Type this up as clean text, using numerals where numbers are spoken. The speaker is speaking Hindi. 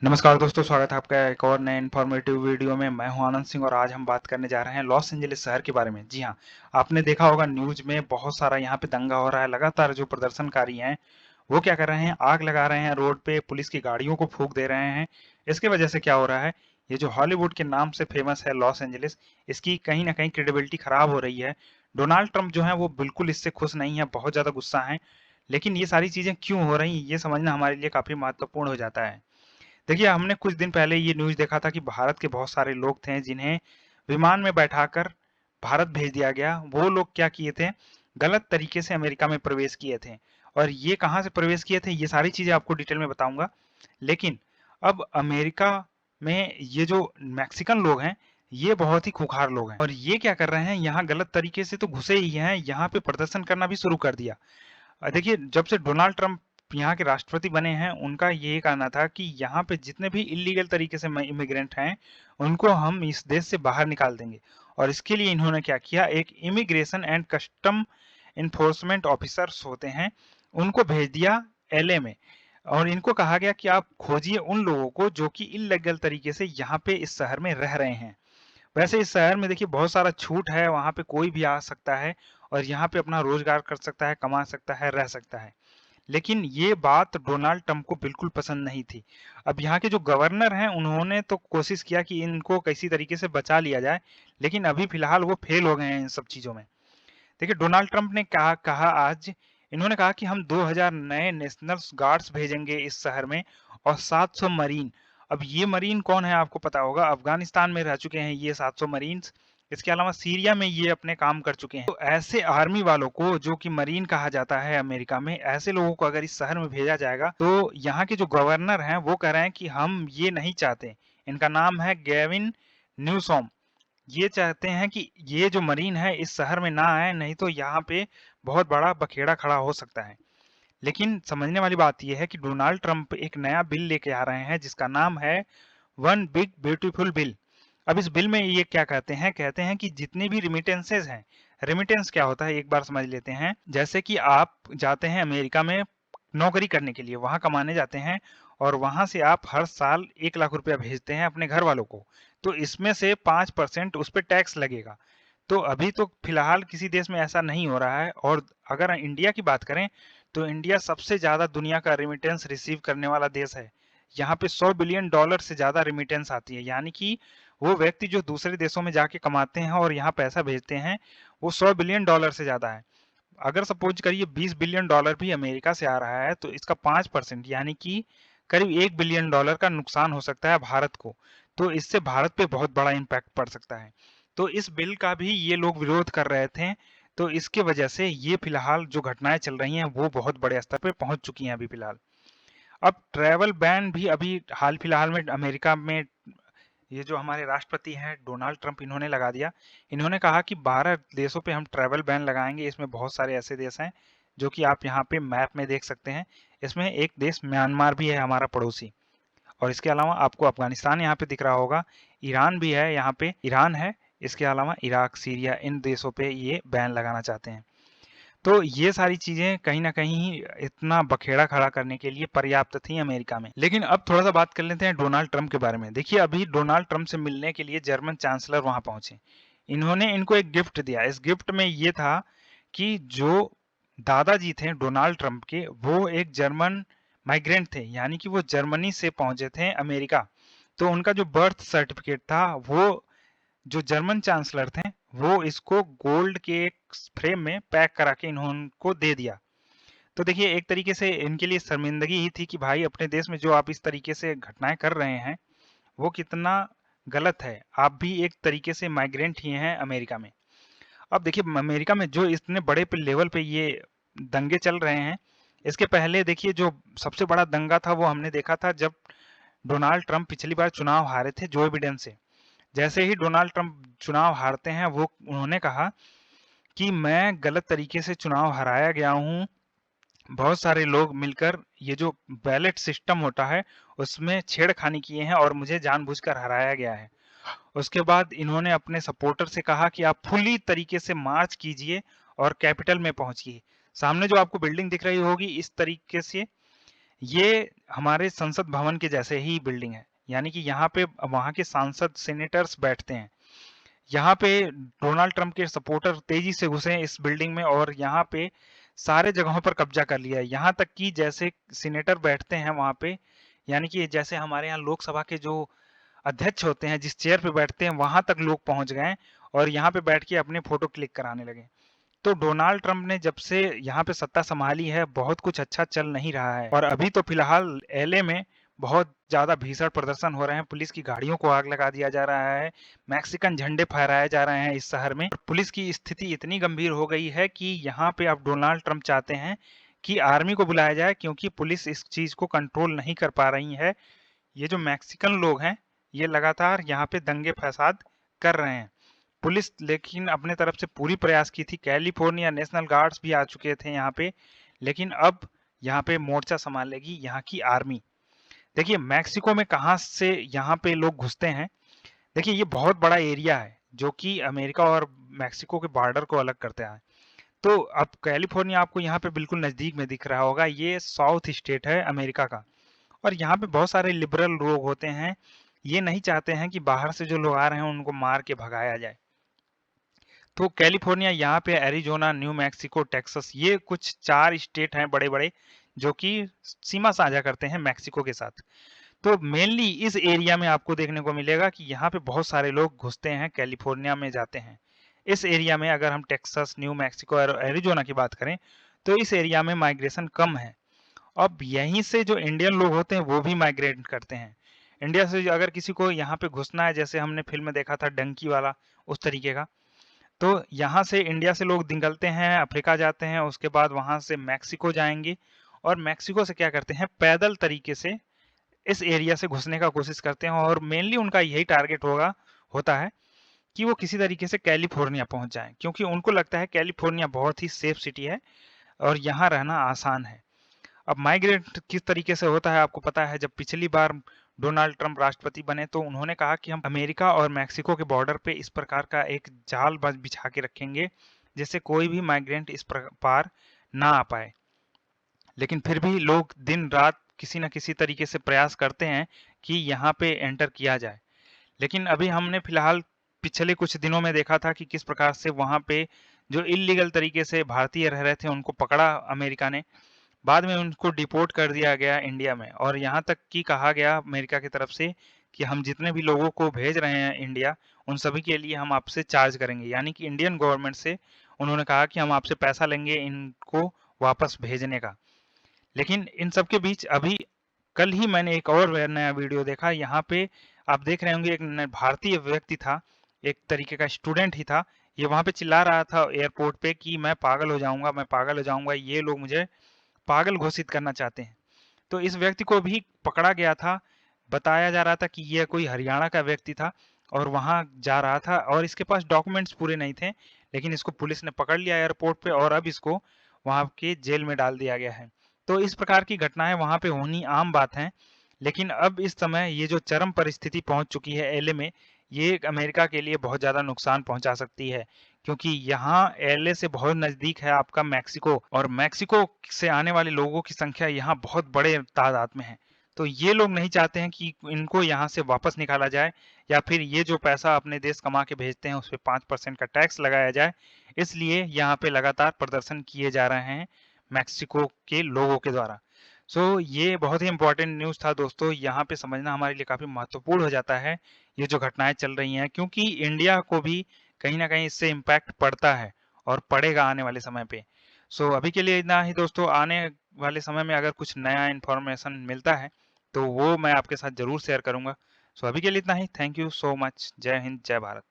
नमस्कार दोस्तों, स्वागत है आपका एक और नए इन्फॉर्मेटिव वीडियो में। मैं हूं आनंद सिंह और आज हम बात करने जा रहे हैं लॉस एंजलिस शहर के बारे में। जी हां, आपने देखा होगा न्यूज में बहुत सारा यहाँ पे दंगा हो रहा है। लगातार जो प्रदर्शनकारी हैं वो क्या कर रहे हैं, आग लगा रहे हैं रोड पे, पुलिस की गाड़ियों को फूंक दे रहे हैं। इसके वजह से क्या हो रहा है, ये जो हॉलीवुड के नाम से फेमस है लॉस एंजलिस, इसकी कहीं ना कहीं क्रेडिबिलिटी खराब हो रही है। डोनाल्ड ट्रंप जो है वो बिल्कुल इससे खुश नहीं है, बहुत ज्यादा गुस्सा है। लेकिन ये सारी चीजें क्यों हो रही ये समझना हमारे लिए काफी महत्वपूर्ण हो जाता है। देखिए, हमने कुछ दिन पहले ये न्यूज़ देखा था कि भारत के बहुत सारे लोग थे जिन्हें विमान में बैठाकर भारत भेज दिया गया। वो लोग क्या किए थे, गलत तरीके से अमेरिका में प्रवेश किए थे। और ये कहाँ से प्रवेश किए थे, ये सारी चीजें आपको डिटेल में बताऊंगा। लेकिन अब अमेरिका में ये जो मैक्सिकन लोग हैं, ये बहुत ही खूंखार लोग हैं और ये क्या कर रहे हैं, यहाँ गलत तरीके से तो घुसे ही हैं, यहाँ पे प्रदर्शन करना भी शुरू कर दिया। देखिए, जब से डोनाल्ड ट्रंप यहाँ के राष्ट्रपति बने हैं, उनका ये कहना था कि यहाँ पे जितने भी इलीगल तरीके से इमिग्रेंट हैं, उनको हम इस देश से बाहर निकाल देंगे। और इसके लिए इन्होंने क्या किया, एक immigration and custom enforcement officers होते हैं, उनको भेज दिया एलए में। और इनको कहा गया कि आप खोजिए उन लोगों को जो कि इलीगल तरीके से यहाँ पे इस शहर में रह रहे हैं। वैसे इस शहर में देखिए बहुत सारा छूट है, वहाँ पे कोई भी आ सकता है और यहाँ पे अपना रोजगार कर सकता है, कमा सकता है, रह सकता है। लेकिन ये बात डोनाल्ड ट्रंप को बिल्कुल पसंद नहीं थी। अब यहाँ के जो गवर्नर हैं, उन्होंने तो कोशिश किया कि इनको किसी तरीके से बचा लिया जाए, लेकिन अभी फिलहाल वो फेल हो गए हैं इन सब चीजों में। देखिए, डोनाल्ड ट्रंप ने कहा कहा आज इन्होंने कहा कि हम 2000 नए नेशनल गार्ड्स भेजेंगे इस शहर में और 700 मरीन। अब ये मरीन कौन है आपको पता होगा, अफगानिस्तान में रह चुके हैं ये 700 मरीन्स। इसके अलावा सीरिया में ये अपने काम कर चुके हैं। तो ऐसे आर्मी वालों को, जो कि मरीन कहा जाता है अमेरिका में, ऐसे लोगों को अगर इस शहर में भेजा जाएगा तो यहाँ के जो गवर्नर हैं वो कह रहे हैं कि हम ये नहीं चाहते। इनका नाम है गेविन न्यूसॉम। ये चाहते हैं कि ये जो मरीन है इस शहर में ना आए, नहीं तो यहाँ पे बहुत बड़ा बखेड़ा खड़ा हो सकता है। लेकिन समझने वाली बात यह है कि डोनाल्ड ट्रंप एक नया बिल लेके आ रहे हैं जिसका नाम है वन बिग ब्यूटीफुल बिल। अब इस बिल में ये क्या कहते हैं कि जितनी भी रिमिटेंसेज हैं, रेमिटेंस क्या होता है एक बार समझ लेते हैं। जैसे कि आप जाते हैं अमेरिका में नौकरी करने के लिए, वहां कमाने जाते हैं और वहां से आप हर साल 1 लाख रुपया भेजते हैं अपने घर वालों को, तो इसमें से 5% उस पर टैक्स लगेगा। तो अभी तो फिलहाल किसी देश में ऐसा नहीं हो रहा है। और अगर इंडिया की बात करें तो इंडिया सबसे ज्यादा दुनिया का रेमिटेंस रिसीव करने वाला देश है। यहाँ पे $100 बिलियन से ज्यादा रेमिटेंस आती है, यानी कि वो व्यक्ति जो दूसरे देशों में जाके कमाते हैं और यहाँ पैसा भेजते हैं, वो $100 बिलियन से ज्यादा है। अगर सपोज करिए $20 बिलियन भी अमेरिका से आ रहा है तो इसका 5% यानी कि करीब $1 बिलियन का नुकसान हो सकता है भारत को। तो इससे भारत पे बहुत बड़ा इम्पैक्ट पड़ सकता है। तो इस बिल का भी ये लोग विरोध कर रहे थे। तो इसके वजह से ये फिलहाल जो घटनाएं चल रही हैं वो बहुत बड़े स्तर पे पहुंच चुकी हैं अभी फिलहाल। अब ट्रैवल बैन भी अभी हाल फिलहाल में अमेरिका में ये जो हमारे राष्ट्रपति हैं डोनाल्ड ट्रंप, इन्होंने लगा दिया। इन्होंने कहा कि 12 देशों पे हम ट्रैवल बैन लगाएंगे। इसमें बहुत सारे ऐसे देश हैं जो कि आप यहाँ पे मैप में देख सकते हैं। इसमें एक देश म्यांमार भी है, हमारा पड़ोसी। और इसके अलावा आपको अफगानिस्तान यहाँ पे दिख रहा होगा, ईरान भी है, यहाँ पे ईरान है। इसके अलावा इराक, सीरिया, इन देशों पे ये बैन लगाना चाहते हैं। तो ये सारी चीजें कहीं ना कहीं इतना बखेड़ा खड़ा करने के लिए पर्याप्त थी अमेरिका में। लेकिन अब थोड़ा सा बात कर लेते हैं डोनाल्ड ट्रंप के बारे में। देखिए, अभी डोनाल्ड ट्रंप से मिलने के लिए जर्मन चांसलर वहां पहुंचे। इन्होंने इनको एक गिफ्ट दिया। इस गिफ्ट में ये था कि जो दादाजी थे डोनाल्ड ट्रंप के, वो एक जर्मन माइग्रेंट थे, यानी कि वो जर्मनी से पहुंचे थे अमेरिका। तो उनका जो बर्थ सर्टिफिकेट था, वो जो जर्मन चांसलर थे, वो इसको गोल्ड के एक फ्रेम में पैक करा के इन्होंने दे दिया। तो देखिए, एक तरीके से इनके लिए शर्मिंदगी ही थी कि भाई अपने देश में जो आप इस तरीके से घटनाएं कर रहे हैं वो कितना गलत है। आप भी एक तरीके से माइग्रेंट ही हैं अमेरिका में। अब देखिए, अमेरिका में जो इतने बड़े लेवल पे ये दंगे चल रहे हैं, इसके पहले देखिए जो सबसे बड़ा दंगा था वो हमने देखा था जब डोनाल्ड ट्रंप पिछली बार चुनाव हारे थे जो बिडेन से। जैसे ही डोनाल्ड ट्रंप चुनाव हारते हैं, वो उन्होंने कहा कि मैं गलत तरीके से चुनाव हराया गया हूं, बहुत सारे लोग मिलकर ये जो बैलेट सिस्टम होता है उसमें छेड़खानी किए हैं और मुझे जानबूझकर हराया गया है। उसके बाद इन्होंने अपने सपोर्टर से कहा कि आप फुली तरीके से मार्च कीजिए और कैपिटल में पहुंचिए। सामने जो आपको बिल्डिंग दिख रही होगी इस तरीके से, ये हमारे संसद भवन के जैसे ही बिल्डिंग है, यानी कि यहाँ पे वहाँ के सांसद सेनेटर्स बैठते हैं। यहाँ पे डोनाल्ड ट्रंप के सपोर्टर तेजी से घुसे इस बिल्डिंग में और यहाँ पे सारे जगहों पर कब्जा कर लिया है। यहाँ तक कि जैसे सीनेटर बैठते हैं वहाँ पे, यानी कि जैसे हमारे यहाँ लोकसभा के जो अध्यक्ष होते हैं जिस चेयर पे बैठते हैं वहां तक लोग पहुंच गए और यहाँ पे बैठ के अपने फोटो क्लिक कराने लगे। तो डोनाल्ड ट्रंप ने जब से यहाँ पे सत्ता संभाली है बहुत कुछ अच्छा चल नहीं रहा है और अभी तो फिलहाल एलए में बहुत ज्यादा भीषण प्रदर्शन हो रहे हैं। पुलिस की गाड़ियों को आग लगा दिया जा रहा है, मैक्सिकन झंडे फहराए जा रहे हैं इस शहर में। पुलिस की स्थिति इतनी गंभीर हो गई है कि यहाँ पे अब डोनाल्ड ट्रंप चाहते हैं कि आर्मी को बुलाया जाए, क्योंकि पुलिस इस चीज को कंट्रोल नहीं कर पा रही है। ये जो मैक्सिकन लोग हैं ये लगातार यहाँ पे दंगे फसाद कर रहे हैं। पुलिस लेकिन अपने तरफ से पूरी प्रयास की थी, कैलिफोर्निया नेशनल गार्ड्स भी आ चुके थे यहाँ पे, लेकिन अब यहाँ पे मोर्चा संभालेगी यहाँ की आर्मी। देखिए मैक्सिको में कहाँ से यहाँ पे लोग घुसते हैं। देखिए ये बहुत बड़ा एरिया है जो कि अमेरिका और मैक्सिको के बॉर्डर को अलग करता है। तो अब कैलिफोर्निया आपको यहाँ पे बिल्कुल नजदीक में दिख रहा होगा, ये साउथ स्टेट है अमेरिका का और यहाँ पे बहुत सारे लिबरल लोग होते हैं। ये नहीं चाहते हैं कि बाहर से जो लोग आ रहे हैं उनको मार के भगाया जाए। तो कैलिफोर्निया, यहाँ पे एरिजोना, न्यू मैक्सिको, टेक्सास, ये कुछ 4 स्टेट हैं बड़े बड़े जो कि सीमा साझा करते हैं मैक्सिको के साथ। तो मेनली इस एरिया में आपको देखने को मिलेगा कि यहाँ पे बहुत सारे लोग घुसते हैं, कैलिफोर्निया में जाते हैं। इस एरिया में अगर हम टेक्सास, न्यू मैक्सिको और एरिजोना की बात करें तो इस एरिया में माइग्रेशन कम है। अब यहीं से जो इंडियन लोग होते हैं वो भी माइग्रेट करते हैं। इंडिया से अगर किसी को यहाँ पे घुसना है, जैसे हमने फिल्म में देखा था डंकी वाला, उस तरीके का, तो यहाँ से इंडिया से लोग निकलते हैं, अफ्रीका जाते हैं, उसके बाद वहां से मैक्सिको जाएंगे और मैक्सिको से क्या करते हैं, पैदल तरीके से इस एरिया से घुसने का कोशिश करते हैं और मेनली उनका यही टारगेट होता है कि वो किसी तरीके से कैलिफोर्निया पहुंच जाएं, क्योंकि उनको लगता है कैलिफोर्निया बहुत ही सेफ सिटी है और यहाँ रहना आसान है। अब माइग्रेट किस तरीके से होता है आपको पता है। जब पिछली बार डोनाल्ड ट्रंप राष्ट्रपति बने तो उन्होंने कहा कि हम अमेरिका और मैक्सिको के बॉर्डर पे इस प्रकार का एक जाल बिछा के रखेंगे जिससे कोई भी माइग्रेंट इस पार ना आ पाए। लेकिन फिर भी लोग दिन रात किसी न किसी तरीके से प्रयास करते हैं कि यहाँ पे एंटर किया जाए। लेकिन अभी हमने फिलहाल पिछले कुछ दिनों में देखा था कि किस प्रकार से वहां पे जो इलीगल तरीके से भारतीय रह रहे थे उनको पकड़ा अमेरिका ने, बाद में उनको डिपोर्ट कर दिया गया इंडिया में। और यहाँ तक कि कहा गया अमेरिका की तरफ से कि हम जितने भी लोगों को भेज रहे हैं इंडिया, उन सभी के लिए हम आपसे चार्ज करेंगे, यानी कि इंडियन गवर्नमेंट से उन्होंने कहा कि हम आपसे पैसा लेंगे इनको वापस भेजने का। लेकिन इन सब के बीच अभी कल ही मैंने एक और नया वीडियो देखा। यहाँ पे आप देख रहे होंगे एक भारतीय व्यक्ति था, एक तरीके का स्टूडेंट ही था। ये वहां पे चिल्ला रहा था एयरपोर्ट पे कि मैं पागल हो जाऊंगा, मैं पागल हो जाऊंगा, ये लोग मुझे पागल घोषित करना चाहते हैं। तो इस व्यक्ति को भी पकड़ा गया था। बताया जा रहा था कि यह कोई हरियाणा का व्यक्ति था और वहां जा रहा था और इसके पास डॉक्यूमेंट्स पूरे नहीं थे, लेकिन इसको पुलिस ने पकड़ लिया एयरपोर्ट पे और अब इसको वहां के जेल में डाल दिया गया है। तो इस प्रकार की घटनाएं वहां पे होनी आम बात है। लेकिन अब इस समय ये जो चरम परिस्थिति पहुंच चुकी है एलए में, ये अमेरिका के लिए बहुत ज्यादा नुकसान पहुंचा सकती है, क्योंकि यहाँ एलए से बहुत नजदीक है आपका मैक्सिको और मैक्सिको से आने वाले लोगों की संख्या यहाँ बहुत बड़े तादाद में है। तो ये लोग नहीं चाहते हैं कि इनको यहाँ से वापस निकाला जाए या फिर ये जो पैसा अपने देश कमा के भेजते हैं उस पर 5% का टैक्स लगाया जाए। इसलिए यहाँ पे लगातार प्रदर्शन किए जा रहे हैं मैक्सिको के लोगों के द्वारा। ये बहुत ही इंपॉर्टेंट न्यूज़ था दोस्तों। यहाँ पे समझना हमारे लिए काफी महत्वपूर्ण हो जाता है ये जो घटनाएं चल रही हैं, क्योंकि इंडिया को भी कहीं ना कहीं इससे इम्पैक्ट पड़ता है और पड़ेगा आने वाले समय पे। अभी के लिए इतना ही दोस्तों। आने वाले समय में अगर कुछ नया इन्फॉर्मेशन मिलता है तो वो मैं आपके साथ जरूर शेयर करूंगा। अभी के लिए इतना ही। Thank you so much. जय हिंद, जय भारत।